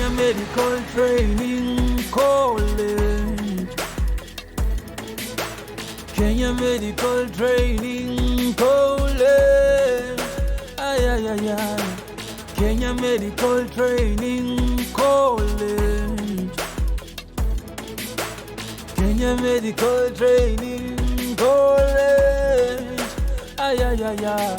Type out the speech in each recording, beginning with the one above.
Kenya Medical Training College. Kenya Medical Training College. Ay, ay, ay, ay. Kenya Medical Training College. Kenya Medical Training College. Ay, ay, ay, ay.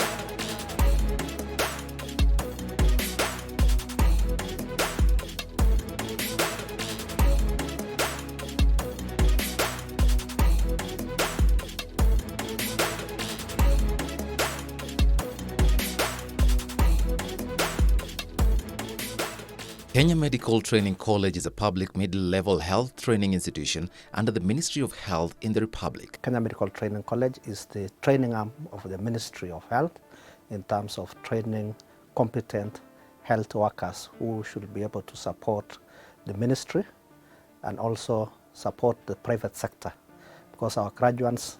Kenya Medical Training College is a public middle-level health training institution under the Ministry of Health in the Republic. Kenya Medical Training College is the training arm of the Ministry of Health in terms of training competent health workers who should be able to support the ministry and also support the private sector, because our graduates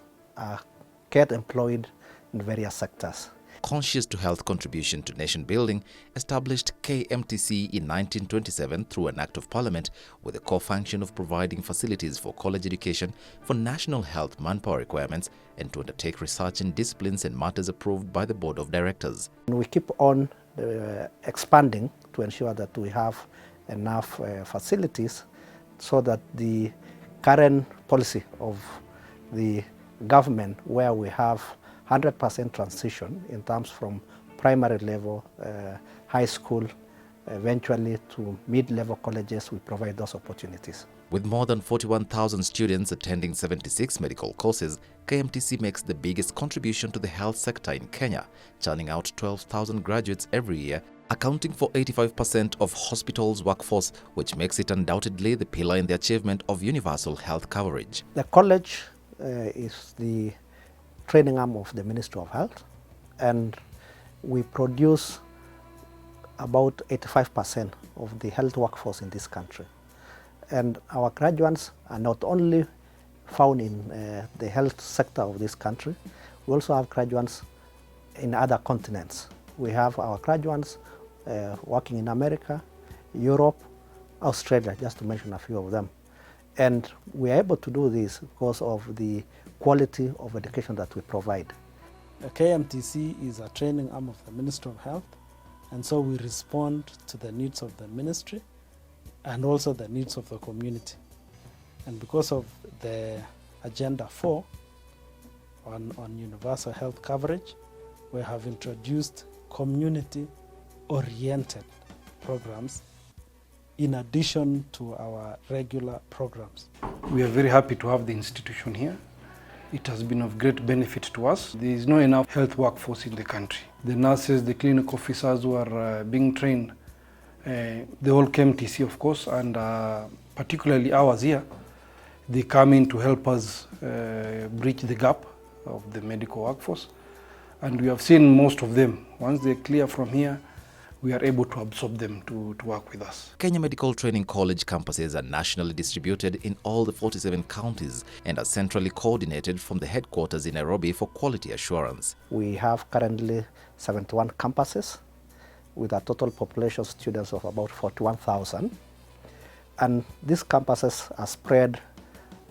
get employed in various sectors. Conscious to health contribution to nation building, established KMTC in 1927 through an Act of Parliament with the core function of providing facilities for college education for national health manpower requirements and to undertake research in disciplines and matters approved by the Board of Directors. We keep on expanding to ensure that we have enough facilities so that the current policy of the government, where we have 100% transition in terms from primary level, high school, eventually to mid-level colleges, we provide those opportunities. With more than 41,000 students attending 76 medical courses, KMTC makes the biggest contribution to the health sector in Kenya, churning out 12,000 graduates every year, accounting for 85% of hospitals' workforce, which makes it undoubtedly the pillar in the achievement of universal health coverage. The college is the training arm of the Ministry of Health, and we produce about 85% of the health workforce in this country. And our graduates are not only found in the health sector of this country, we also have graduates in other continents. We have our graduates working in America, Europe, Australia, just to mention a few of them. And we are able to do this because of the quality of education that we provide. The KMTC is a training arm of the Ministry of Health, and so we respond to the needs of the ministry and also the needs of the community. And because of the Agenda 4 on universal health coverage, we have introduced community-oriented programs in addition to our regular programs. We are very happy to have the institution here. It has been of great benefit to us. There is not enough health workforce in the country. The nurses, the clinic officers who are being trained, the whole KMTC of course, and particularly ours here, they come in to help us bridge the gap of the medical workforce. And we have seen most of them, once they clear from here, we are able to absorb them to work with us. Kenya Medical Training College campuses are nationally distributed in all the 47 counties and are centrally coordinated from the headquarters in Nairobi for quality assurance. We have currently 71 campuses with a total population of students of about 41,000. And these campuses are spread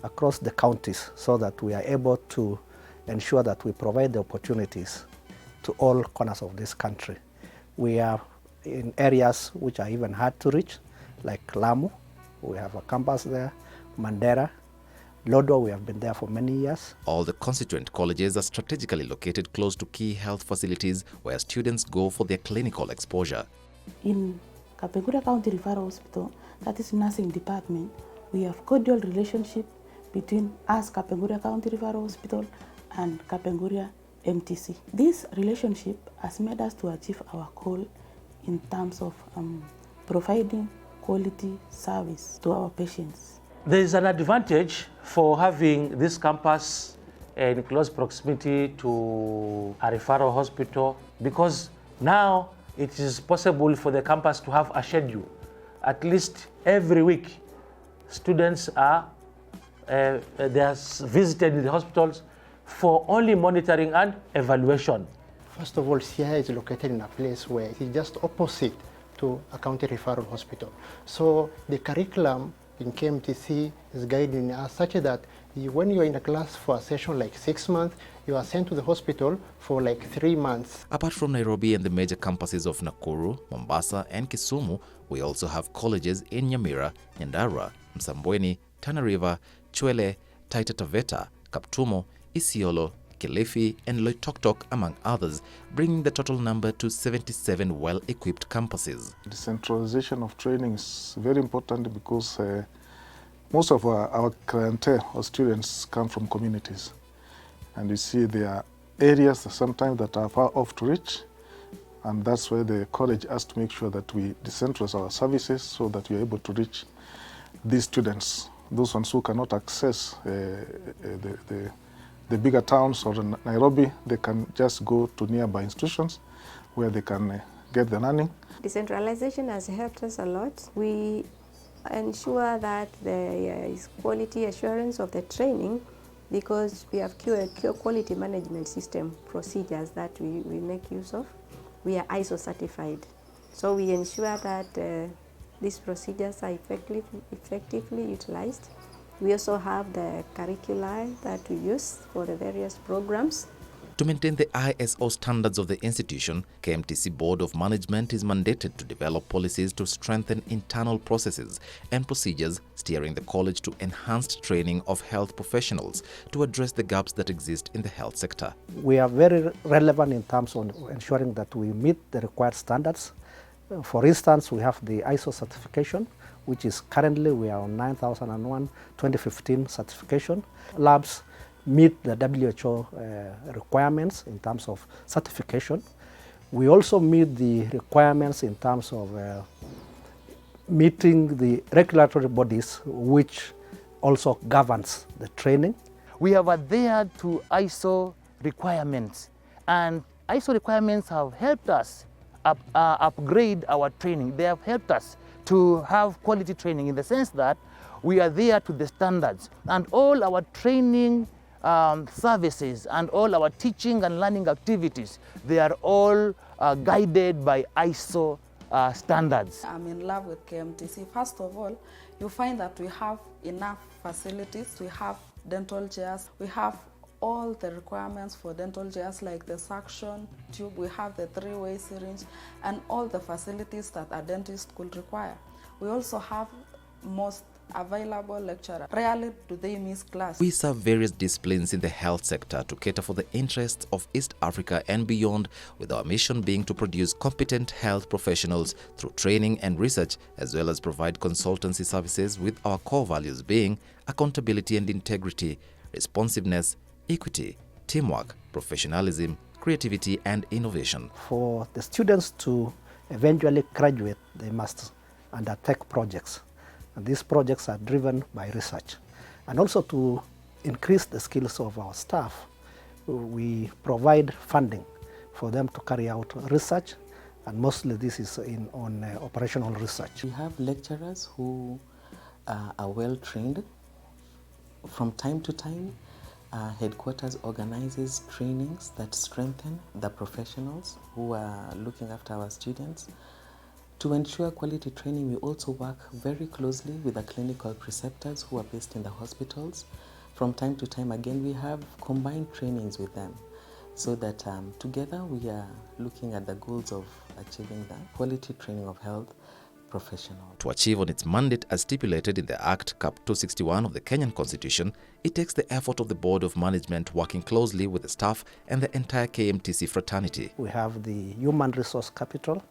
across the counties so that we are able to ensure that we provide the opportunities to all corners of this country. We are in areas which are even hard to reach, like Lamu, we have a campus there, Mandera, Lodwar, we have been there for many years. All the constituent colleges are strategically located close to key health facilities where students go for their clinical exposure. In Kapenguria County Referral Hospital, that is nursing department, we have cordial relationship between us, Kapenguria County Referral Hospital, and Kapenguria MTC. This relationship has made us to achieve our goal in terms of providing quality service to our patients. There is an advantage for having this campus in close proximity to a referral hospital, because now it is possible for the campus to have a schedule. At least every week, students are visited the hospitals for only monitoring and evaluation. First of all, Siaya is located in a place where it is just opposite to a county referral hospital. So the curriculum in KMTC is guiding us such that when you're in a class for a session like 6 months, you are sent to the hospital for like 3 months. Apart from Nairobi and the major campuses of Nakuru, Mombasa and Kisumu, we also have colleges in Nyamira, Nyandarua, Msambweni, Tana River, Chwele, Taita Taveta, Kaptumo, Isiolo, Kilifi and Loitoktok, among others, bringing the total number to 77 well-equipped campuses. Decentralization of training is very important because most of our clientele or students come from communities. And you see there are areas sometimes that are far off to reach, and that's why the college has to make sure that we decentralize our services so that we are able to reach these students, those ones who cannot access the bigger towns or Nairobi. They can just go to nearby institutions where they can get the learning. Decentralization has helped us a lot. We ensure that there is quality assurance of the training because we have quality management system procedures that we make use of. We are ISO certified. So we ensure that these procedures are effectively utilized. We also have the curricula that we use for the various programs. To maintain the ISO standards of the institution, KMTC Board of Management is mandated to develop policies to strengthen internal processes and procedures, steering the college to enhanced training of health professionals to address the gaps that exist in the health sector. We are very relevant in terms of ensuring that we meet the required standards. For instance, we have the ISO certification, which is currently we are on 9001 2015 certification. Labs meet the WHO requirements in terms of certification. We also meet the requirements in terms of meeting the regulatory bodies which also governs the training. We have adhered to ISO requirements, and ISO requirements have helped us upgrade our training. They have helped us to have quality training in the sense that we adhere to the standards, and all our training services and all our teaching and learning activities, they are all guided by ISO standards. I'm in love with KMTC. First of all, you find that we have enough facilities. We have dental chairs. We have all the requirements for dental chairs like the suction tube. We have the three-way syringe and all the facilities that a dentist could require. We also have most available lecturer. Rarely do they miss class. We serve various disciplines in the health sector to cater for the interests of East Africa and beyond, with our mission being to produce competent health professionals through training and research, as well as provide consultancy services, with our core values being accountability and integrity, responsiveness, equity, teamwork, professionalism, creativity and innovation. For the students to eventually graduate, they must undertake projects. And these projects are driven by research. And also to increase the skills of our staff, we provide funding for them to carry out research, and mostly this is on operational research. We have lecturers who are well trained. From time to time, headquarters organizes trainings that strengthen the professionals who are looking after our students. To ensure quality training, we also work very closely with the clinical preceptors who are based in the hospitals. From time to time, again, we have combined trainings with them so that together we are looking at the goals of achieving the quality training of health professionals. To achieve on its mandate as stipulated in the Act Cap 261 of the Kenyan Constitution, it takes the effort of the Board of Management working closely with the staff and the entire KMTC fraternity. We have the human resource capital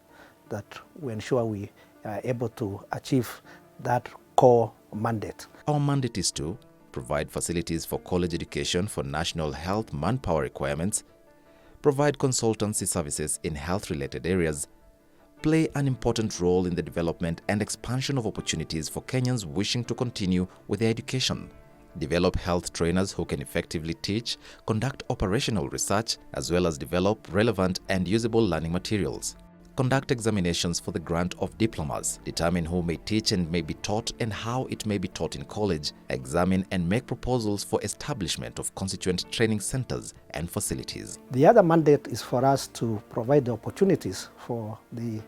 that we ensure we are able to achieve that core mandate. Our mandate is to provide facilities for college education for national health manpower requirements, provide consultancy services in health-related areas, play an important role in the development and expansion of opportunities for Kenyans wishing to continue with their education, develop health trainers who can effectively teach, conduct operational research, as well as develop relevant and usable learning materials, conduct examinations for the grant of diplomas, determine who may teach and may be taught and how it may be taught in college, examine and make proposals for establishment of constituent training centers and facilities. The other mandate is for us to provide the opportunities for the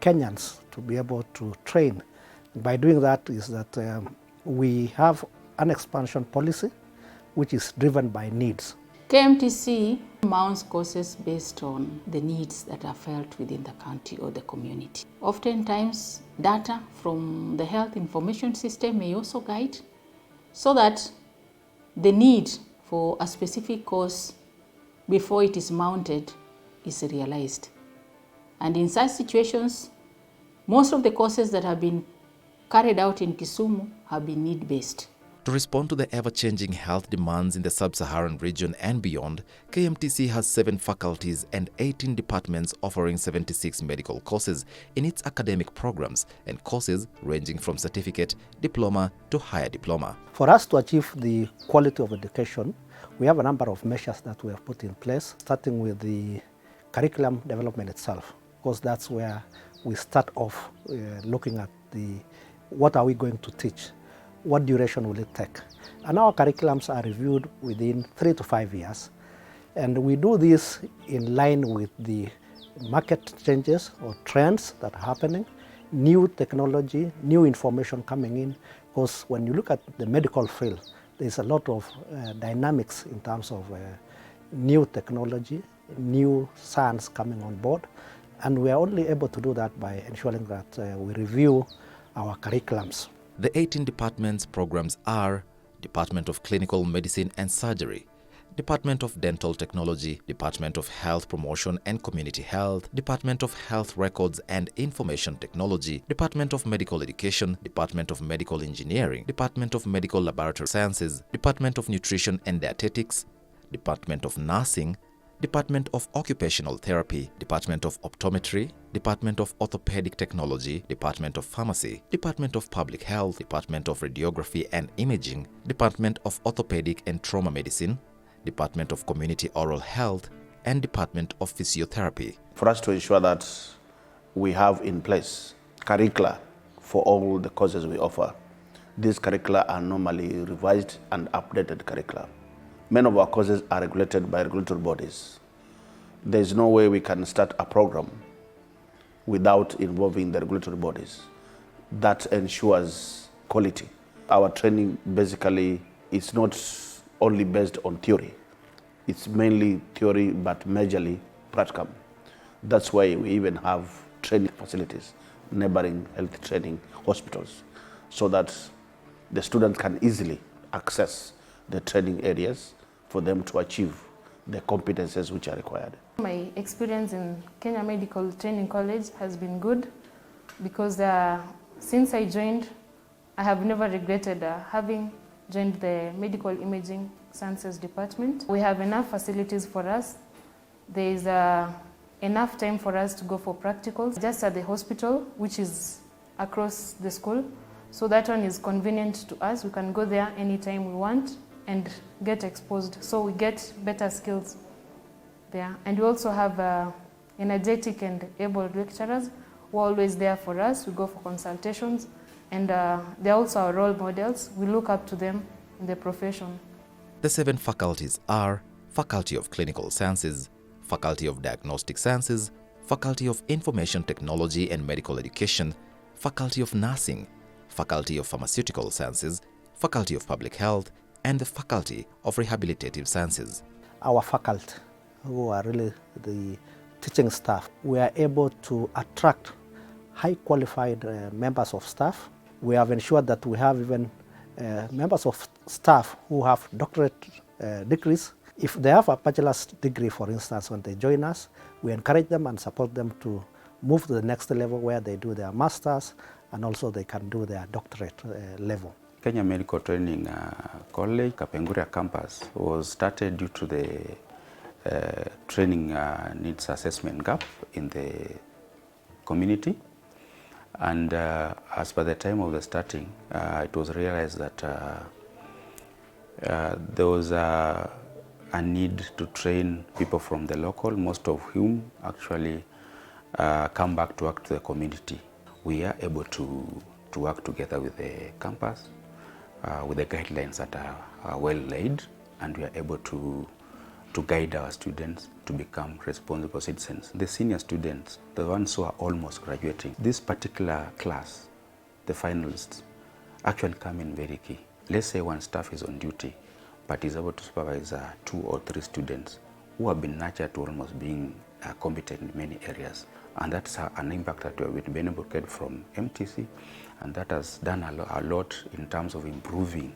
Kenyans to be able to train. By doing that is that we have an expansion policy which is driven by needs. KMTC mounts courses based on the needs that are felt within the county or the community. Oftentimes, data from the health information system may also guide so that the need for a specific course before it is mounted is realized. And in such situations, most of the courses that have been carried out in Kisumu have been need-based. To respond to the ever-changing health demands in the sub-Saharan region and beyond, KMTC has 7 faculties and 18 departments offering 76 medical courses in its academic programs and courses ranging from certificate, diploma to higher diploma. For us to achieve the quality of education, we have a number of measures that we have put in place, starting with the curriculum development itself, because that's where we start off looking at what are we going to teach. What duration will it take? And our curriculums are reviewed within 3 to 5 years. And we do this in line with the market changes or trends that are happening, new technology, new information coming in. Because when you look at the medical field, there's a lot of dynamics in terms of new technology, new science coming on board. And we are only able to do that by ensuring that we review our curriculums. The 18 departments programs are Department of Clinical Medicine and Surgery, Department of Dental Technology, Department of Health Promotion and Community Health, Department of Health Records and Information Technology, Department of Medical Education, Department of Medical Engineering, Department of Medical Laboratory Sciences, Department of Nutrition and Dietetics, Department of Nursing, Department of Occupational Therapy, Department of Optometry, Department of Orthopedic Technology, Department of Pharmacy, Department of Public Health, Department of Radiography and Imaging, Department of Orthopedic and Trauma Medicine, Department of Community Oral Health, and Department of Physiotherapy. For us to ensure that we have in place curricula for all the courses we offer, these curricula are normally revised and updated curricula. Many of our courses are regulated by regulatory bodies. There is no way we can start a program without involving the regulatory bodies. That ensures quality. Our training basically is not only based on theory. It's mainly theory but majorly practicum. That's why we even have training facilities, neighboring health training hospitals, so that the students can easily access the training areas for them to achieve the competences which are required. My experience in Kenya Medical Training College has been good because since I joined, I have never regretted having joined the Medical Imaging Sciences Department. We have enough facilities for us. There is enough time for us to go for practicals just at the hospital, which is across the school. So that one is convenient to us. We can go there anytime we want and get exposed. So we get better skills there. And we also have energetic and able lecturers who are always there for us. We go for consultations, and they're also our role models. We look up to them in the profession. The 7 faculties are Faculty of Clinical Sciences, Faculty of Diagnostic Sciences, Faculty of Information Technology and Medical Education, Faculty of Nursing, Faculty of Pharmaceutical Sciences, Faculty of Public Health, and the Faculty of Rehabilitative Sciences. Our faculty, who are really the teaching staff, we are able to attract high qualified members of staff. We have ensured that we have even members of staff who have doctorate degrees. If they have a bachelor's degree, for instance, when they join us, we encourage them and support them to move to the next level where they do their master's and also they can do their doctorate level. Kenya Medical Training College, Kapenguria campus, was started due to the training needs assessment gap in the community. And as by the time of the starting, it was realized that there was a need to train people from the local, most of whom actually come back to work to the community. We are able to work together with the campus, with the guidelines that are well laid, and we are able to to guide our students to become responsible citizens. The senior students, the ones who are almost graduating, this particular class, the finalists, actually come in very key. Let's say one staff is on duty, but is able to supervise 2 or 3 students who have been nurtured to almost being competent in many areas. And that's an impact that we have been able to get from MTC, and that has done a lot in terms of improving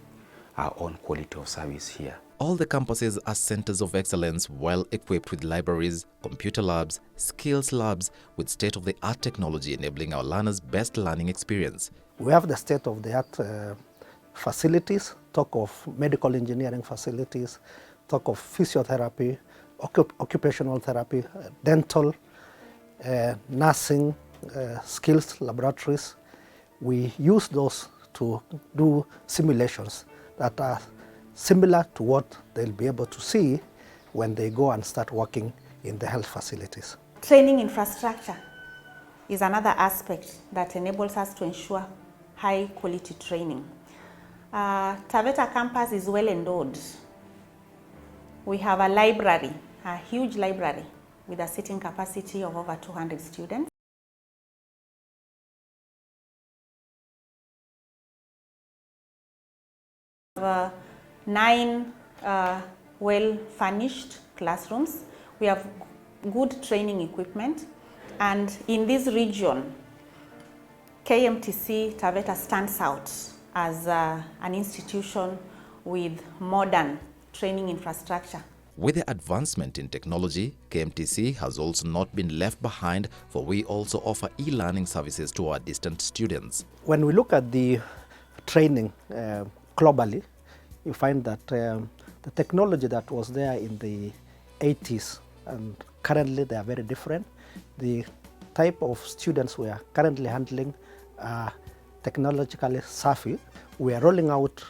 our own quality of service here. All the campuses are centers of excellence, well equipped with libraries, computer labs, skills labs, with state-of-the-art technology enabling our learners' best learning experience. We have the state-of-the-art facilities, talk of medical engineering facilities, talk of physiotherapy, occupational therapy, dental, nursing, skills laboratories. We use those to do simulations that are similar to what they'll be able to see when they go and start working in the health facilities. Training infrastructure is another aspect that enables us to ensure high quality training. Taveta campus is well endowed. We have a library, a huge library with a seating capacity of over 200 students. We have 9 well-furnished classrooms. We have good training equipment, and in this region, KMTC Taveta stands out as an institution with modern training infrastructure. With the advancement in technology, KMTC has also not been left behind, for we also offer e-learning services to our distant students. When we look at the training globally, you find that the technology that was there in the 80s and currently they are very different. The type of students we are currently handling are technologically savvy. We are rolling out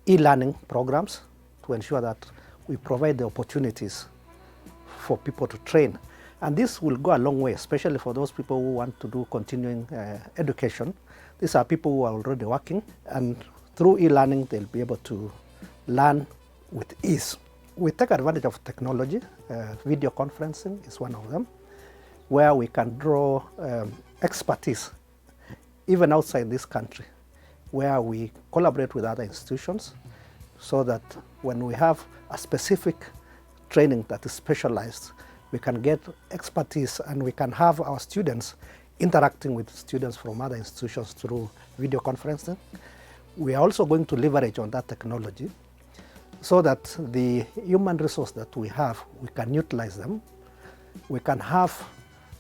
e-learning programs to ensure that we provide the opportunities for people to train. And this will go a long way, especially for those people who want to do continuing education. These are people who are already working, and through e-learning, they'll be able to learn with ease. We take advantage of technology. Video conferencing is one of them, where we can draw expertise even outside this country, where we collaborate with other institutions so that when we have a specific training that is specialized, we can get expertise and we can have our students interacting with students from other institutions through video conferencing. We are also going to leverage on that technology so that the human resource that we have, we can utilize them. We can have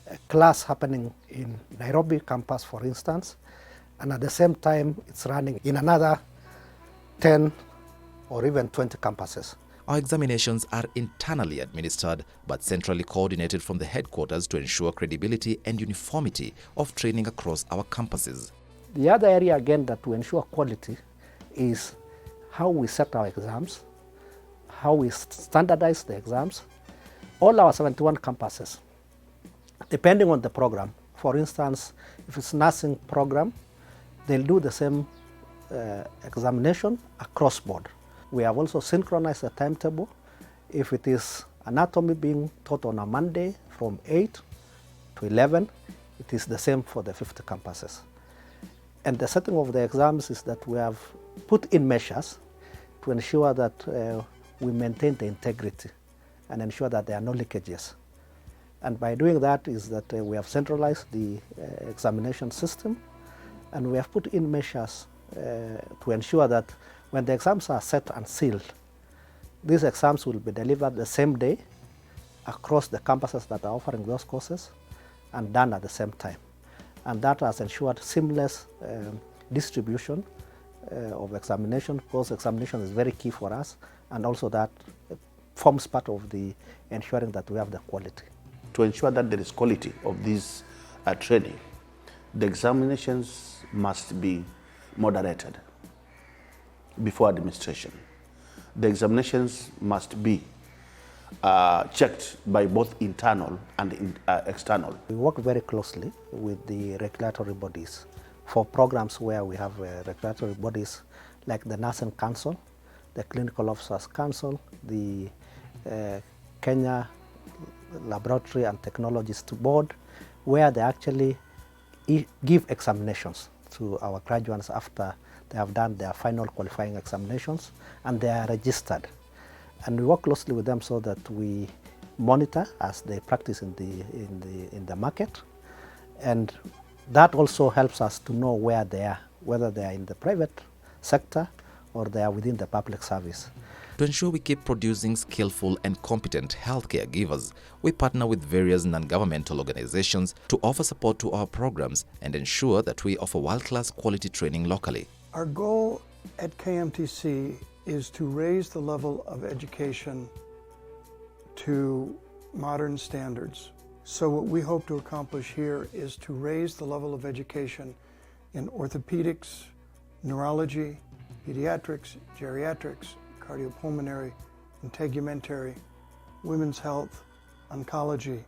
a class happening in Nairobi campus, for instance, and at the same time it's running in another 10 or even 20 campuses. Our examinations are internally administered but centrally coordinated from the headquarters to ensure credibility and uniformity of training across our campuses. The other area again that to ensure quality is how we set our exams, how we standardize the exams. All our 71 campuses, depending on the program, for instance, if it's nursing program, they'll do the same examination across board. We have also synchronized the timetable. If it is anatomy being taught on a Monday from 8 to 11, it is the same for the 50 campuses. And the setting of the exams is that we have put in measures to ensure that we maintain the integrity and ensure that there are no leakages. And by doing that is that we have centralized the examination system, and we have put in measures to ensure that when the exams are set and sealed, these exams will be delivered the same day across the campuses that are offering those courses and done at the same time. And that has ensured seamless distribution of examination, because examination is very key for us, and also that forms part of the ensuring that we have the quality. To ensure that there is quality of this training, the examinations must be moderated before administration. The examinations must be checked by both internal and external. We work very closely with the regulatory bodies for programs where we have regulatory bodies like the Nursing Council the Clinical Officers Council, the Kenya Laboratory and Technologists Board, where they actually give examinations to our graduates after they have done their final qualifying examinations, and they are registered. And we work closely with them so that we monitor as they practice in the market, and that also helps us to know where they are, whether they are in the private sector or they are within the public service. To ensure we keep producing skillful and competent healthcare givers, we partner with various non-governmental organizations to offer support to our programs and ensure that we offer world-class quality training locally. Our goal at KMTC is to raise the level of education to modern standards. So what we hope to accomplish here is to raise the level of education in orthopedics, neurology, pediatrics, geriatrics, cardiopulmonary, integumentary, women's health, oncology,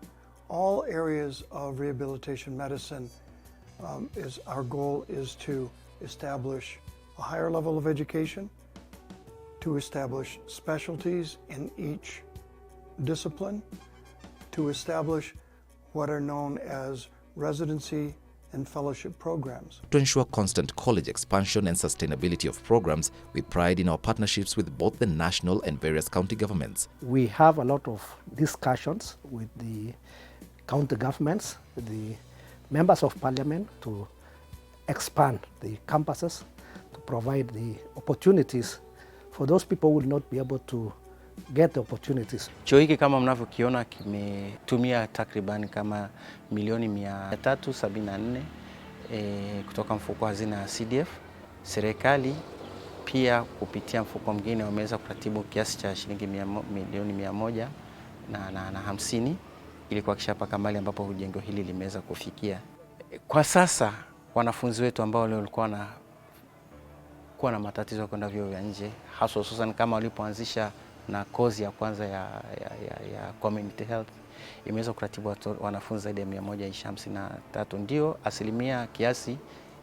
all areas of rehabilitation medicine. Our goal is to establish a higher level of education, to establish specialties in each discipline, to establish what are known as residency and fellowship programs. To ensure constant college expansion and sustainability of programs, we pride in our partnerships with both the national and various county governments. We have a lot of discussions with the county governments, the members of parliament, to expand the campuses, to provide the opportunities for those people who will not be able to get the opportunities. Chuo hiki kama mnavyokiona kimetumia takriban kama milioni 374 kutoka mfuko wa hazina ya CDF. Serikali pia kupitia mfuko mwingine wameweza kuratibu kiasi cha shilingi milioni 150 ili kuhakikisha paka mahali ambapo jengo hili limeweza kufikia. Kwa sasa wanafunzi wetu ambao walikuwa na matatizo ya kwenda vyuo vya nje, hasa hususan kama walipoanzisha na kozi ya kwanza ya community health, imeweza kuratibu wanafunzi zaidi ya 153. Ndio asilimia kiasi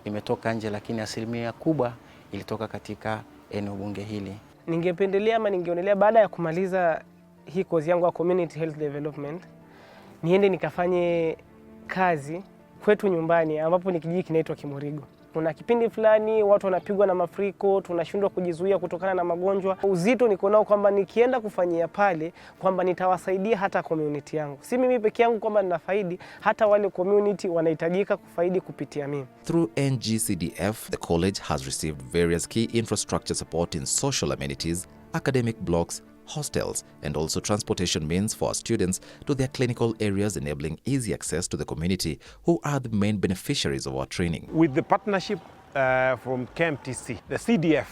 imetoka nje, lakini asilimia kubwa ilitoka katika eneo bunge hili. Ningependelea ama ningeonelea baada ya kumaliza hii kozi yangu ya community health development, niende nikafanye kazi kwetu nyumbani ambapo ni kijiji kinaitwa Kimurigo. Kuna kipindi fulani watu wanapigwa na mafuriko, tunashindwa kujizuia kutokana na magonjwa. Uzito niko nao kwamba nikienda kufanyia pale kwamba nitawasaidia hata community yangu. Si mimi peke yangu kwamba ninafaidi, hata wale community wanahitajika kufaidi kupitia mimi. Through NGCDF, the college has received various key infrastructure support in social amenities, academic blocks, hostels, and also transportation means for our students to their clinical areas, enabling easy access to the community, who are the main beneficiaries of our training. With the partnership from KMTC, the CDF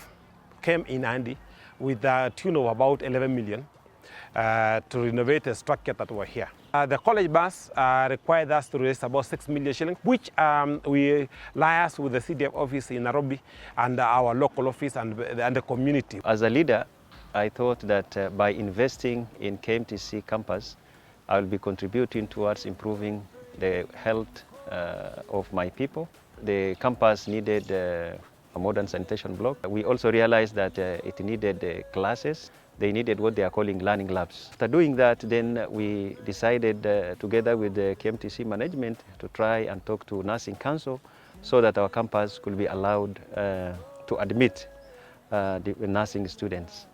came in handy with a tune of about 11 million to renovate the structure that were here. The college bus required us to raise about 6 million shillings, which we liaised with the CDF office in Nairobi and our local office and the community. As a leader, I thought that by investing in KMTC campus, I will be contributing towards improving the health of my people. The campus needed a modern sanitation block. We also realized that it needed classes. They needed what they are calling learning labs. After doing that, then we decided together with the KMTC management to try and talk to Nursing Council so that our campus could be allowed to admit the nursing students.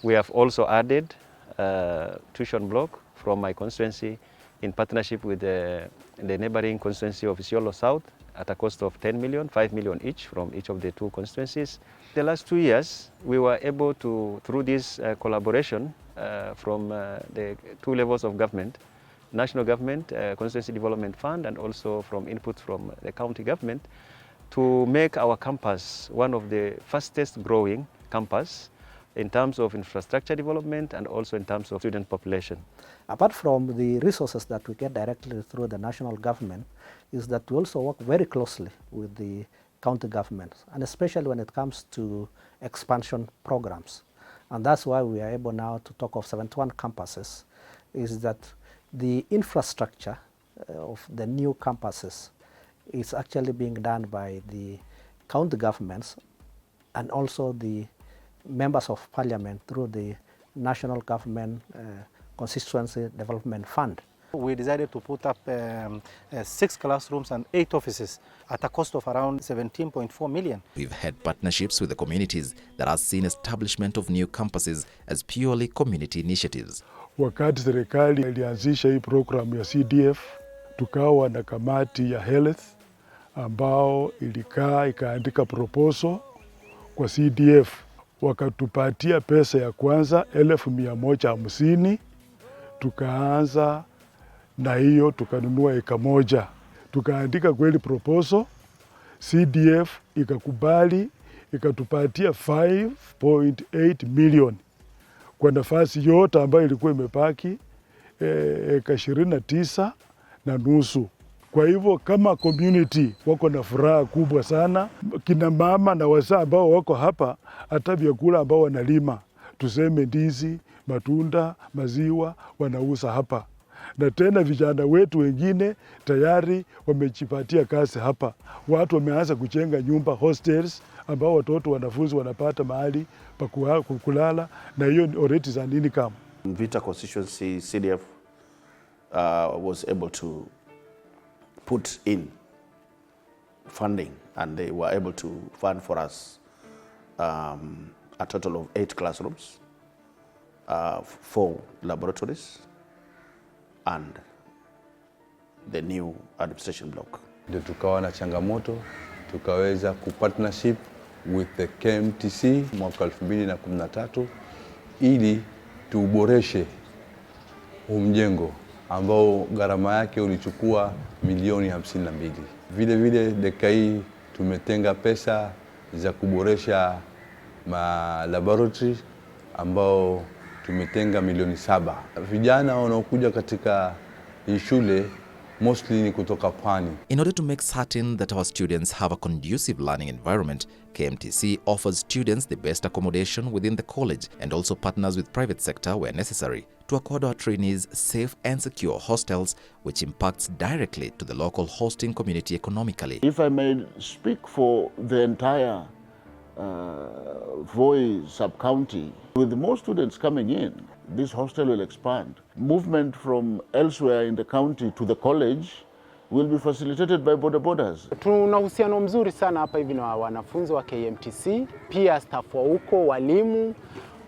We have also added a tuition block from my constituency in partnership with the neighboring constituency of Isiolo South at a cost of 10 million, 5 million each from each of the two constituencies. The last 2 years, we were able to, through this collaboration from the two levels of government, national government, Constituency Development Fund, and also from input from the county government, to make our campus one of the fastest growing campus in terms of infrastructure development and also in terms of student population. Apart from the resources that we get directly through the national government, is that we also work very closely with the county governments, and especially when it comes to expansion programs. And that's why we are able now to talk of 71 campuses, is that the infrastructure of the new campuses is actually being done by the county governments and also the members of parliament through the National Government Constituency Development Fund. We decided to put up 6 classrooms and 8 offices at a cost of around 17.4 million. We've had partnerships with the communities that has seen establishment of new campuses as purely community initiatives. Wakati serikali ilianzisha hii program ya CDF, tukawa na kamati ya health ambao ilikaa ikaandika proposal kwa CDF. Wakatupatia pesa ya kwanza 1,150, tukaanza na hiyo tukanunua eka moja. Tukaandika kweli proposal, CDF ikakubali, ikatupatia 5.8 million kwa nafasi yote ambayo ilikuwa imepaki eka 29 na nusu. Kwa hivyo kama community wako na furaha kubwa sana. Kina mama na wazee ambao wako hapa, hata vyakula ambao wanalima, tuseme ndizi, matunda, maziwa, wanauza hapa. Na tena vijana wetu wengine tayari wamejipatia kazi hapa. Watu wameanza kujenga nyumba, hostels, ambao watoto wanafunzi wanapata mahali pa kulala, na hiyo already is an income. Mvita constituency CDF was able to put in funding, and they were able to fund for us a total of 8 classrooms, 4 laboratories, and the new administration block. Ndio tukawa na changamoto, tukaweza kupartnership with the KMTC mwaka 2013 ili tuboreshe mjengo ambao gharama yake ulichukua milioni 52. Vile vile dakika hii tumetenga pesa za kuboresha laboratory ambao tumetenga milioni 7. Vijana wanaokuja katika hii shule mostly ni kutoka pwani. In order to make certain that our students have a conducive learning environment, KMTC offers students the best accommodation within the college and also partners with private sector where necessary to accord our trainees safe and secure hostels, which impacts directly to the local hosting community economically. If I may speak for the entire Voi sub-county, with more students coming in, this hostel will expand. Movement from elsewhere in the county to the college will be facilitated by border borders. Tuna uhusiano mzuri sana hapa hivi na wanafunzi wa KMTC, pia staff wa huko, walimu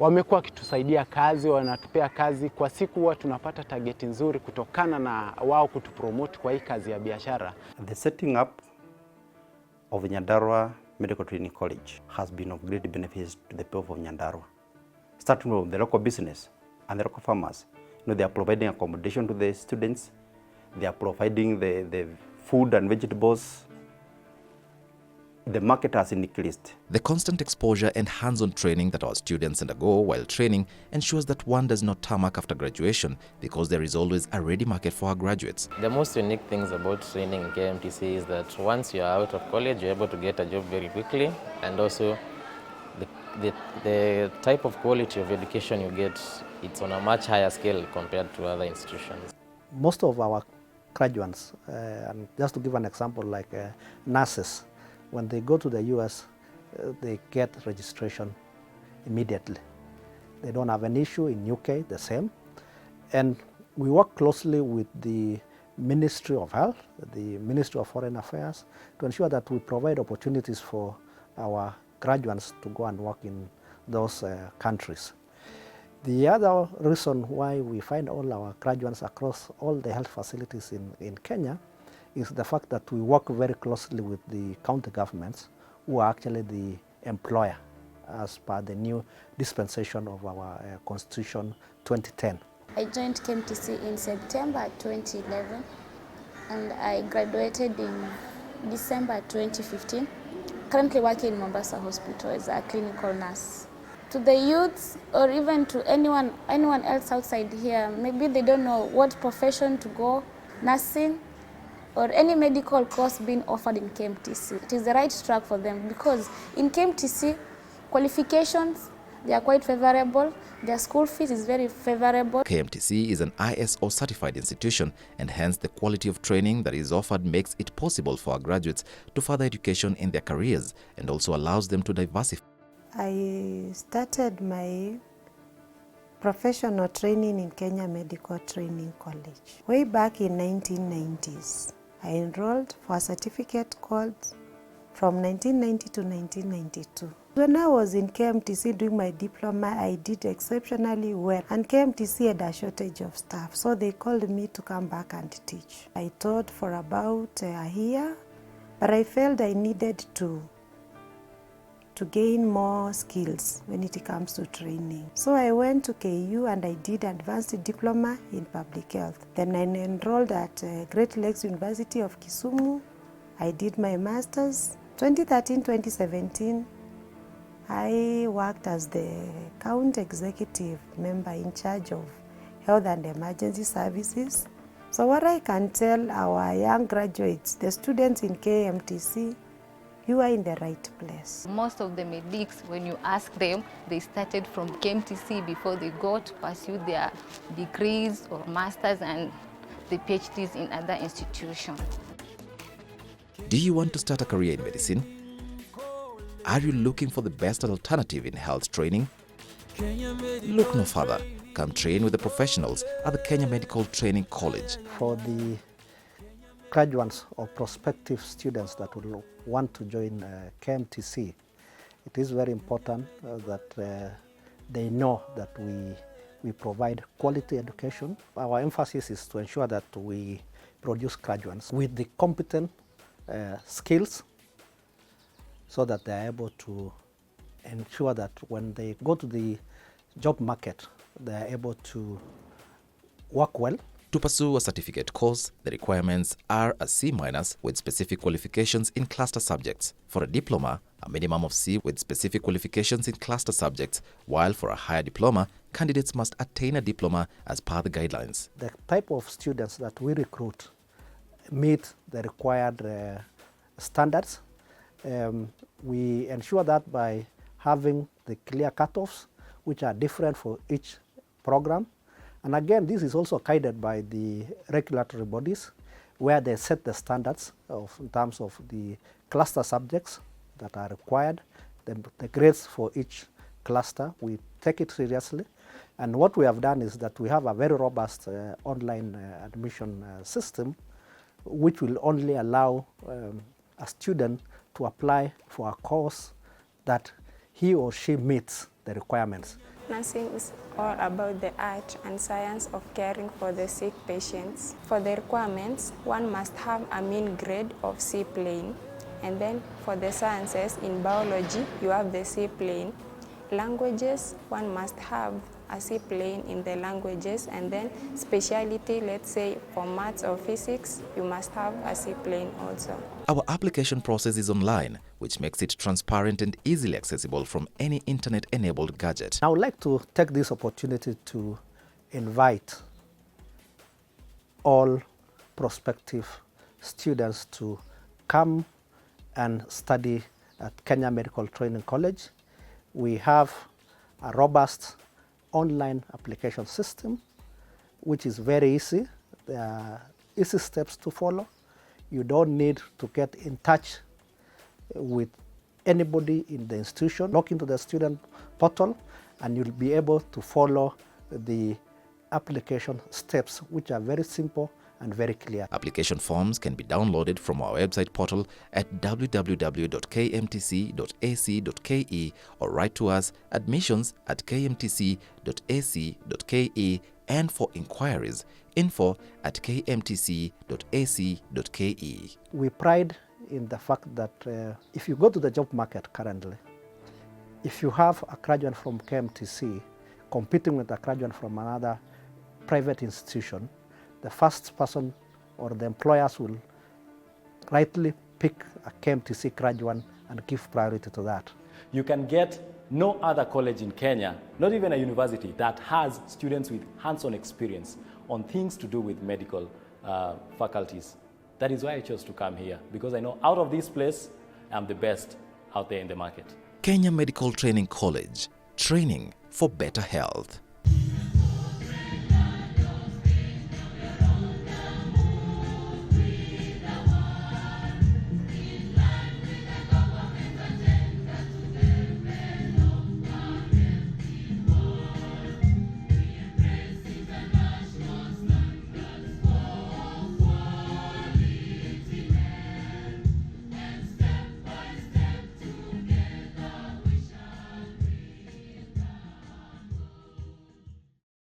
wamekuwa wakitusaidia kazi, wanatupea kazi. Kwa siku huwa tunapata target nzuri kutokana na wao kutupromote kwa hii kazi ya biashara. The setting up of Nyandarua Medical Training College has been of great benefits to the people of Nyandarua. Starting from the local business and the local farmers. They are providing accommodation to the students. They are providing the food and vegetables. The market has increased. The constant exposure and hands-on training that our students undergo while training ensures that one does not tarmac after graduation, because there is always a ready market for our graduates. The most unique things about training in KMTC is that once you are out of college, you're able to get a job very quickly, and also the type of quality of education you get, it's on a much higher scale compared to other institutions. Most of our graduates, and just to give an example, like nurses, when they go to the US, they get registration immediately. They don't have an issue. In UK, the same. And we work closely with the Ministry of Health, the Ministry of Foreign Affairs, to ensure that we provide opportunities for our graduates to go and work in those countries. The other reason why we find all our graduates across all the health facilities in Kenya is the fact that we work very closely with the county governments, who are actually the employer as per the new dispensation of our Constitution 2010. I joined KMTC in September 2011 and I graduated in December 2015. Currently working in Mombasa Hospital as a clinical nurse. To the youths or even to anyone else outside here, maybe they don't know what profession to go, nursing, or any medical course being offered in KMTC. It is the right track for them because in KMTC, qualifications, they are quite favorable. Their school fees is very favorable. KMTC is an ISO certified institution, and hence the quality of training that is offered makes it possible for our graduates to further education in their careers and also allows them to diversify. I started my professional training in Kenya Medical Training College way back in 1990s. I enrolled for a certificate course from 1990 to 1992. When I was in KMTC doing my diploma, I did exceptionally well, and KMTC had a shortage of staff, so they called me to come back and teach. I taught for about a year, but I felt I needed to gain more skills when it comes to training. So I went to KU and I did advanced diploma in public health. Then I enrolled at Great Lakes University of Kisumu. I did my master's. 2013-2017, I worked as the county executive member in charge of health and emergency services. So what I can tell our young graduates, the students in KMTC, you are in the right place. Most of the medics, when you ask them, they started from KMTC before they go to pursue their degrees or masters and the PhDs in other institutions. Do you want to start a career in medicine? Are you looking for the best alternative in health training? Look no further. Come train with the professionals at the Kenya Medical Training College. For the graduates or prospective students that will want to join KMTC, it is very important that they know that we provide quality education. Our emphasis is to ensure that we produce graduates with the competent skills so that they are able to ensure that when they go to the job market, they are able to work well. To pursue a certificate course, the requirements are a C- with specific qualifications in cluster subjects. For a diploma, a minimum of C with specific qualifications in cluster subjects, while for a higher diploma, candidates must attain a diploma as per the guidelines. The type of students that we recruit meet the required standards. We ensure that by having the clear cutoffs, which are different for each program. And again, this is also guided by the regulatory bodies where they set the standards in terms of the cluster subjects that are required, the grades for each cluster. We take it seriously. And what we have done is that we have a very robust online admission system which will only allow a student to apply for a course that he or she meets the requirements. Nursing is all about the art and science of caring for the sick patients. For the requirements, one must have a mean grade of C plane. And then for the sciences, in biology, you have the C plane. Languages, one must have a C plane in the languages, and then speciality, let's say for maths or physics, you must have a C plane also. Our application process is online, which makes it transparent and easily accessible from any internet-enabled gadget. I would like to take this opportunity to invite all prospective students to come and study at Kenya Medical Training College. We have a robust online application system, which is very easy. There are easy steps to follow. You don't need to get in touch with anybody in the institution. Log into the student portal and you'll be able to follow the application steps, which are very simple and very clear. Application forms can be downloaded from our website portal at www.kmtc.ac.ke or write to us admissions@kmtc.ac.ke, and for inquiries, info@kmtc.ac.ke. We pride in the fact that if you go to the job market currently, if you have a graduate from KMTC competing with a graduate from another private institution, the first person or the employers will rightly pick a KMTC graduate and give priority to that. You can get no other college in Kenya, not even a university, that has students with hands-on experience on things to do with medical faculties. That is why I chose to come here, because I know out of this place, I'm the best out there in the market. Kenya Medical Training College, training for better health.